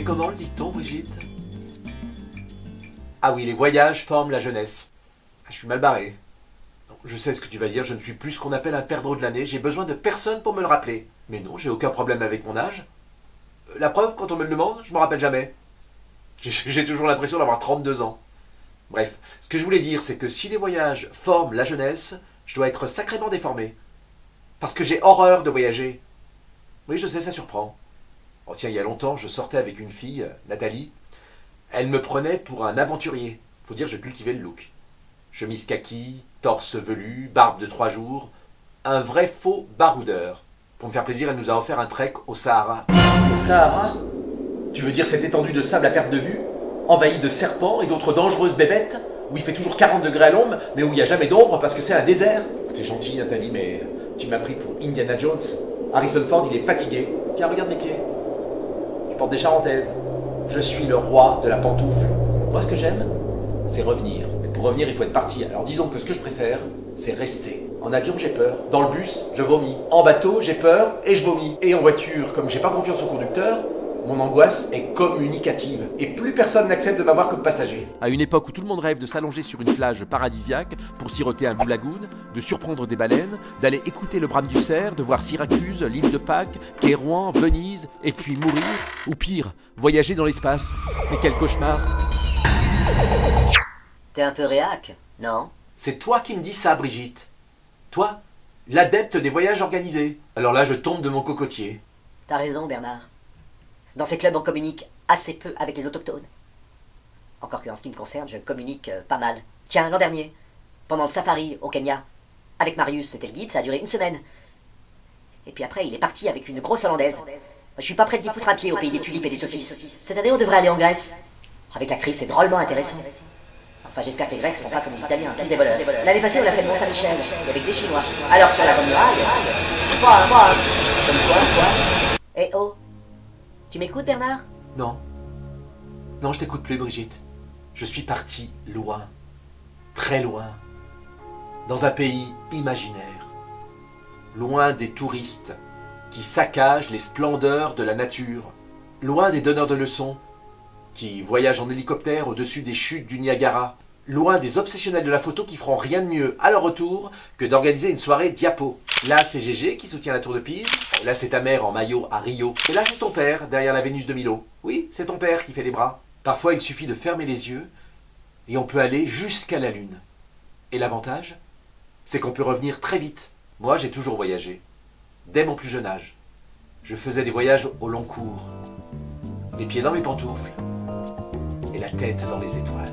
C'est comment le dicton, Brigitte? Ah oui, les voyages forment la jeunesse. Ah, je suis mal barré. Non, je sais ce que tu vas dire, je ne suis plus ce qu'on appelle un perdreau de l'année, j'ai besoin de personne pour me le rappeler. Mais non, j'ai aucun problème avec mon âge. La preuve, quand on me le demande, je me rappelle jamais. J'ai toujours l'impression d'avoir 32 ans. Bref, ce que je voulais dire, c'est que si les voyages forment la jeunesse, je dois être sacrément déformé. Parce que j'ai horreur de voyager. Oui, je sais, ça surprend. Oh tiens, il y a longtemps, je sortais avec une fille, Nathalie. Elle me prenait pour un aventurier. Faut dire, je cultivais le look. Chemise kaki, torse velu, barbe de 3 jours. Un vrai faux baroudeur. Pour me faire plaisir, elle nous a offert un trek au Sahara. Au Sahara? Tu veux dire cette étendue de sable à perte de vue, envahie de serpents et d'autres dangereuses bébêtes, où il fait toujours 40 degrés à l'ombre, mais où il n'y a jamais d'ombre parce que c'est un désert? T'es gentil, Nathalie, mais tu m'as pris pour Indiana Jones. Harrison Ford, il est fatigué. Tiens, regarde mes pieds. Je porte des charentaises. Je suis le roi de la pantoufle. Moi, ce que j'aime, c'est revenir. Mais pour revenir, il faut être parti. Alors disons que ce que je préfère, c'est rester. En avion, j'ai peur. Dans le bus, je vomis. En bateau, j'ai peur et je vomis. Et en voiture, comme j'ai pas confiance au conducteur, mon angoisse est communicative. Et plus personne n'accepte de m'avoir comme passager. À une époque où tout le monde rêve de s'allonger sur une plage paradisiaque pour siroter un Blue Lagoon, de surprendre des baleines, d'aller écouter le brame du cerf, de voir Syracuse, l'île de Pâques, Kairouan, Venise, et puis mourir, ou pire, voyager dans l'espace. Mais quel cauchemar! T'es un peu réac, non? C'est toi qui me dis ça, Brigitte. Toi, l'adepte des voyages organisés. Alors là, je tombe de mon cocotier. T'as raison, Bernard. Dans ces clubs, on communique assez peu avec les autochtones. Encore que en ce qui me concerne, je communique pas mal. Tiens, l'an dernier, pendant le safari au Kenya, avec Marius, c'était le guide, ça a duré 1 semaine. Et puis après, il est parti avec une grosse Hollandaise. Je suis pas prêt d'y foutre un pied au pays des tulipes et des saucisses. Cette année, on devrait aller en Grèce. Avec la crise, c'est drôlement intéressant. Enfin, j'espère que les Grecs seront pas comme les Italiens, tous des voleurs. L'année passée, on l'a fait de Mont-Saint-Michel, avec des Chinois. Alors, sur la bonne muraille, moi, comme quoi. Eh oh, tu m'écoutes, Bernard? Non. Non, je t'écoute plus, Brigitte. Je suis parti loin. Très loin. Dans un pays imaginaire. Loin des touristes qui saccagent les splendeurs de la nature. Loin des donneurs de leçons qui voyagent en hélicoptère au-dessus des chutes du Niagara. Loin des obsessionnels de la photo qui feront rien de mieux à leur retour que d'organiser une soirée diapo. Là, c'est Gégé qui soutient la tour de Pise. Là, c'est ta mère en maillot à Rio. Et là, c'est ton père derrière la Vénus de Milo. Oui, c'est ton père qui fait les bras. Parfois, il suffit de fermer les yeux et on peut aller jusqu'à la Lune. Et l'avantage, c'est qu'on peut revenir très vite. Moi, j'ai toujours voyagé. Dès mon plus jeune âge. Je faisais des voyages au long cours. Les pieds dans mes pantoufles et la tête dans les étoiles.